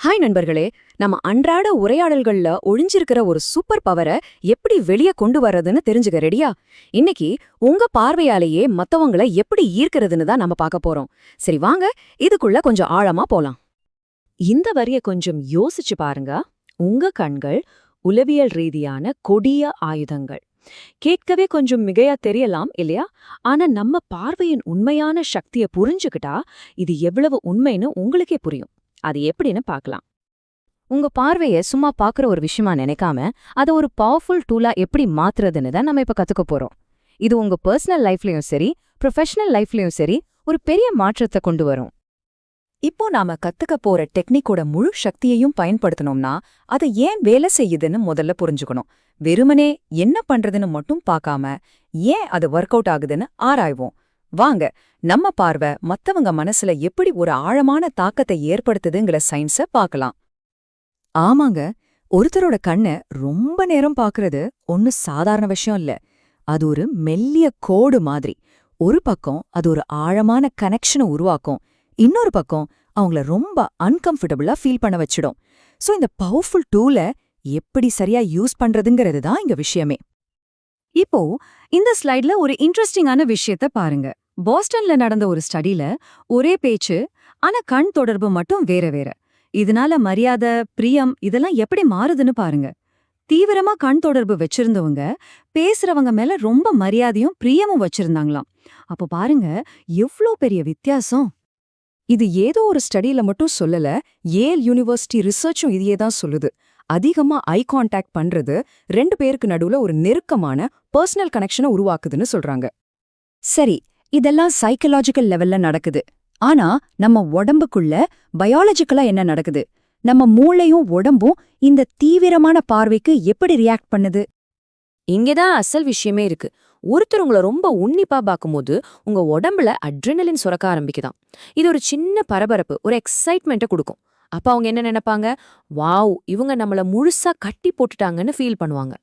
Hi நண்பர்களே, நம்ம அன்றாட உரையாடல்கள்ல ஒளிஞ்சிருக்கிற ஒரு சூப்பர் பவரை எப்படி வெளியே கொண்டு வர்றதுன்னு தெரிஞ்சுக்க ரெடியா? இன்னைக்கு உங்க பார்வையாலேயே மத்தவங்கள எப்படி ஈர்க்கிறதுன்னு தான் நம்ம பார்க்க போறோம். சரி வாங்க, இதுக்குள்ள கொஞ்சம் ஆழமா போலாம். இந்த வரிய கொஞ்சம் யோசிச்சு பாருங்க. உங்க கண்கள் உளவியல் ரீதியான கொடிய ஆயுதங்கள். கேட்கவே கொஞ்சம் மிகையா தெரியலாம் இல்லையா? ஆனா நம்ம பார்வையின் உண்மையான சக்தியை புரிஞ்சுக்கிட்டா இது எவ்வளவு உண்மைன்னு உங்களுக்கே புரியும். அது எப்படின்னு பார்க்கலாம். உங்க பார்வைய சும்மா பார்க்குற ஒரு விஷயமா நினைக்காம அதை ஒரு பவர்ஃபுல் டூலா எப்படி மாத்துறதுன்னு தான் நம்ம இப்ப கத்துக்க போறோம். இது உங்க பர்சனல் லைஃப்லயும் சரி, ப்ரொஃபஷனல் லைஃப்லயும் சரி ஒரு பெரிய மாற்றத்தை கொண்டு வரும். இப்போ நாம கத்துக்க போற டெக்னிக்கோட முழு சக்தியையும் பயன்படுத்தணும்னா அது ஏன் வேலை செய்யுதுன்னு முதல்ல புரிஞ்சுக்கணும். வெறுமனே என்ன பண்றதுன்னு மட்டும் பார்க்காம ஏன் அது ஒர்க் அவுட் ஆகுதுன்னு ஆராய்வோம். வாங்க, நம்ம பார்வை மத்தவங்க மனசுல எப்படி ஒரு ஆழமான தாக்கத்தை ஏற்படுத்துதுங்கிற சயின்ஸ பார்க்கலாம். ஆமாங்க, ஒருத்தரோட கண்ணை ரொம்ப நேரம் பார்க்கறது ஒன்னும் சாதாரண விஷயம் இல்ல. அது ஒரு மெல்லிய கோடு மாதிரி. ஒரு பக்கம் அது ஒரு ஆழமான கனெக்ஷனை உருவாக்கும், இன்னொரு பக்கம் அவங்கள ரொம்ப அன்கம்ஃபர்டபுளா ஃபீல் பண்ண வச்சிடும். சோ இந்த பவர்ஃபுல் டூலை எப்படி சரியா யூஸ் பண்றதுங்கிறது தான் இங்க விஷயமே. இப்போ இந்த ஸ்லைட்ல ஒரு இன்ட்ரெஸ்டிங்கான விஷயத்த பாருங்க. பாஸ்டன்ல நடந்த ஒரு ஸ்டடில ஒரே பேச்சு, ஆனா கண் தொடர்பு மட்டும் வேற வேற. இதனால மரியாதை, பிரியம் இதெல்லாம் எப்படி மாறுதுன்னு பாருங்க. தீவிரமா கண் தொடர்பு வச்சிருந்தவங்க பேசுறவங்க மேல ரொம்ப மரியாதையும் பிரியமும் வச்சிருந்தாங்களாம். அப்போ பாருங்க எவ்ளோ பெரிய வித்தியாசம். இது ஏதோ ஒரு ஸ்டடியில மட்டும் சொல்லல, ஏல் யூனிவர்சிட்டி ரிசர்ச்சும் இதையே தான் சொல்லுது. அதிகமா ஐ கான்டாக்ட் பண்றது ரெண்டு பேருக்கு நடுவுல ஒரு நெருக்கமான பர்சனல் கனெக்ஷனை உருவாக்குதுன்னு சொல்றாங்க. சரி, இதெல்லாம் சைக்கலாஜிக்கல் லெவல்ல நடக்குது. ஆனா நம்ம உடம்புக்குள்ள பயாலஜிக்கலா என்ன நடக்குது? நம்ம மூளையும் உடம்பும் இந்த தீவிரமான பார்வைக்கு எப்படி ரியாக்ட் பண்ணுது? இங்கேதான் அசல் விஷயமே இருக்கு. ஒருத்தர் உங்களை ரொம்ப உன்னிப்பா பார்க்கும்போது உங்க உடம்புல அட்ரினலின் சுரக்க ஆரம்பிக்குதாம். இது ஒரு சின்ன பரபரப்பு, ஒரு எக்ஸைட்மெண்ட்டை கொடுக்கும். அப்ப அவங்க என்ன நினைப்பாங்க? வாவ், இவங்க நம்மள முழுசா கட்டி போட்டுட்டாங்கன்னு ஃபீல் பண்ணுவாங்க.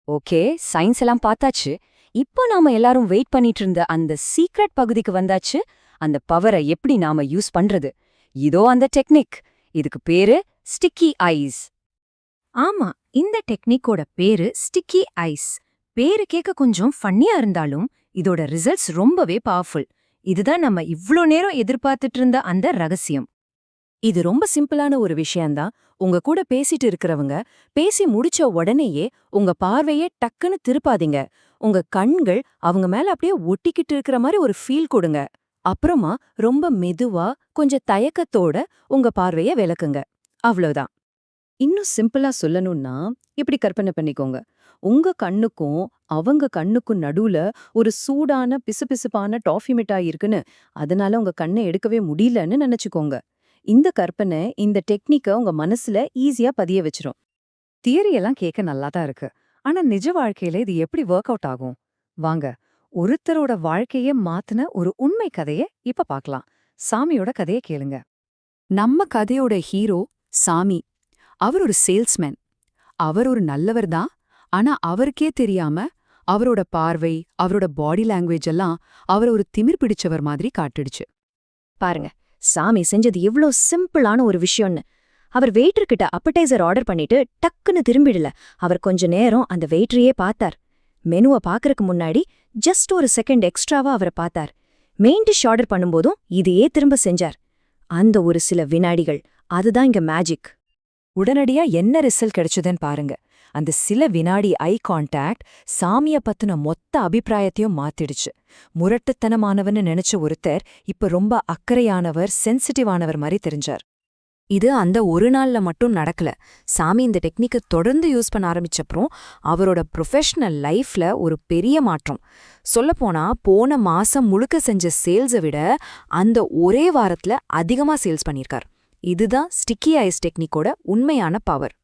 ஓகே, சயின்ஸ் எல்லாம் பார்த்தாச்சு. இப்போ நாம எல்லாரும் வெயிட் பண்ணிட்டு இருந்த அந்த சீக்ரெட் பகுதிக்கு வந்தாச்சு. அந்த பவரை எப்படி நாம யூஸ் பண்றது? இதோ அந்த டெக்னிக். இதுக்கு பேரு ஸ்டிக்கி ஐஸ். ஆமா, இந்த டெக்னிக்கோட பேரு ஸ்டிக்கி ஐஸ். பேரு கேட்க கொஞ்சம் ஃபன்னியா இருந்தாலும் இதோட ரிசல்ட்ஸ் ரொம்பவே பவர்ஃபுல். இதுதான் நம்ம இவ்ளோ நேரம் எதிர்பார்த்துட்டு இருந்த அந்த ரகசியம். இது ரொம்ப சிம்பிளான ஒரு விஷயம்தான். உங்க கூட பேசிட்டு இருக்கிறவங்க பேசி முடிச்ச உடனேயே உங்க பார்வையே டக்குன்னு திருப்பாதீங்க. உங்க கண்கள் அவங்க மேல அப்படியே ஒட்டிக்கிட்டு இருக்கிற மாதிரி ஒரு ஃபீல் கொடுங்க. அப்புறமா ரொம்ப மெதுவா கொஞ்சம் தயக்கத்தோட உங்க பார்வைய விலக்குங்க. அவ்வளவுதான். இன்னும் சிம்பிளா சொல்லணும்னா இப்படி கற்பனை பண்ணிக்கோங்க. உங்க கண்ணுக்கும் அவங்க கண்ணுக்கும் நடுவுல ஒரு சூடான பிசுபிசுப்பான டாஃபி மிட்டாய் இருக்குன்னு, அதனால உங்க கண்ணை எடுக்கவே முடியலன்னு நினைச்சுக்கோங்க. இந்த கற்பனை, இந்த டெக்னிக்க உங்க மனசுல ஈஸியா பதிய வச்சிரும். தியரியெல்லாம் கேட்க நல்லா தான் இருக்கு. ஆனா நிஜ வாழ்க்கையில இது எப்படி ஒர்க் அவுட் ஆகும்? வாங்க, ஒருத்தரோட வாழ்க்கைய மாத்துன ஒரு உண்மை கதைய இப்ப பார்க்கலாம். சாமியோட கதைய கேளுங்க. நம்ம கதையோட ஹீரோ சாமி. அவர் ஒரு சேல்ஸ்மேன். அவர் ஒரு நல்லவர் தான். ஆனா அவருக்கே தெரியாம அவரோட பார்வை, அவரோட பாடி லாங்குவேஜ் எல்லாம் அவர் ஒரு திமிர் பிடிச்சவர் மாதிரி காட்டிடுச்சு. பாருங்க, சாமி செஞ்சது எவ்ளோ சிம்பிளான ஒரு விஷயம்னு. அவர் வெயிட்டர்கிட்ட அப்படைசர் ஆர்டர் பண்ணிட்டு டக்குன்னு திரும்பிடல. அவர் கொஞ்ச நேரம் அந்த வெயிட்டரையே பார்த்தார். மெனுவை பாக்கறதுக்கு முன்னாடி ஜஸ்ட் ஒரு செகண்ட் எக்ஸ்ட்ராவா அவரை பார்த்தார். மெயின் டிஷ் ஆர்டர் பண்ணும்போதும் இதையே திரும்ப செஞ்சார். அந்த ஒரு சில வினாடிகள், அதுதான் இங்க மேஜிக். உடனடியா என்ன ரிசல்ட் கிடைச்சதுன்னு பாருங்க. அந்த சில வினாடி ஐ கான்டாக்ட் சாமிய பத்தின மொத்த அபிப்பிராயத்தையும் மாத்திடுச்சு. முரட்டுத்தனமானவன்னு நினைச்ச ஒருத்தர் இப்ப ரொம்ப அக்கறையானவர், சென்சிட்டிவானவர் மாதிரி தெரிஞ்சார். இது அந்த ஒரு நாள்ல மட்டும் நடக்கல. சாமி இந்த டெக்னிக்கை தொடர்ந்து யூஸ் பண்ண ஆரம்பிச்சப்புறம் அவரோட ப்ரொஃபஷனல் லைஃப்ல ஒரு பெரிய மாற்றம். சொல்லப்போனா போன மாசம் முழுக்க செஞ்ச சேல்ஸை விட அந்த ஒரே வாரத்துல அதிகமா சேல்ஸ் பண்ணியிருக்கார். இதுதான் ஸ்டிக்கி ஐஸ் டெக்னிக்கோட உண்மையான பவர்.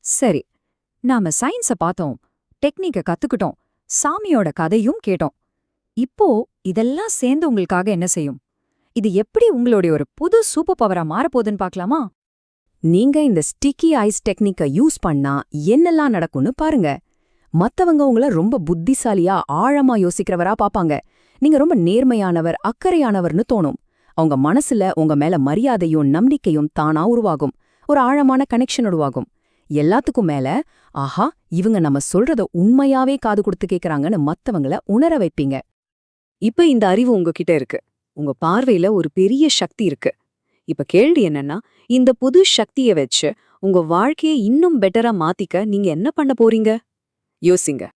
சரி, நாம சயின்ஸ பார்த்தோம், டெக்னிக்க கத்துக்கிட்டோம், சாமியோட கதையும் கேட்டோம். இப்போ இதெல்லாம் சேர்ந்து உங்களுக்காக என்ன செய்யும்? இது எப்படி உங்களுடைய ஒரு புது சூப்பர் பவரா மாறப்போகுதுன்னு பார்க்கலாமா? நீங்க இந்த ஸ்டிக்கி ஐஸ் டெக்னிக்கை யூஸ் பண்ணா என்னெல்லாம் நடக்கும்னு பாருங்க. மத்தவங்க உங்கள ரொம்ப புத்திசாலியா, ஆழமா யோசிக்கிறவரா பாப்பாங்க. நீங்க ரொம்ப நேர்மையானவர், அக்கறையானவர்னு தோணும். அவங்க மனசுல உங்க மேல மரியாதையும் நம்பிக்கையும் தானா உருவாகும். ஒரு ஆழமான கனெக்ஷன் உருவாகும். எல்லாத்துக்கும் மேல, ஆஹா, இவங்க நம்ம சொல்றத உண்மையாவே காது கொடுத்து கேக்குறாங்கன்னு மத்தவங்கள உணர வைப்பீங்க. இப்ப இந்த அறிவு உங்ககிட்ட இருக்கு. உங்க பார்வையில ஒரு பெரிய சக்தி இருக்கு. இப்ப கேள்வி என்னன்னா, இந்த புது சக்திய வச்சு உங்க வாழ்க்கைய இன்னும் பெட்டரா மாத்திக்க நீங்க என்ன பண்ண போறீங்க? யோசிங்க.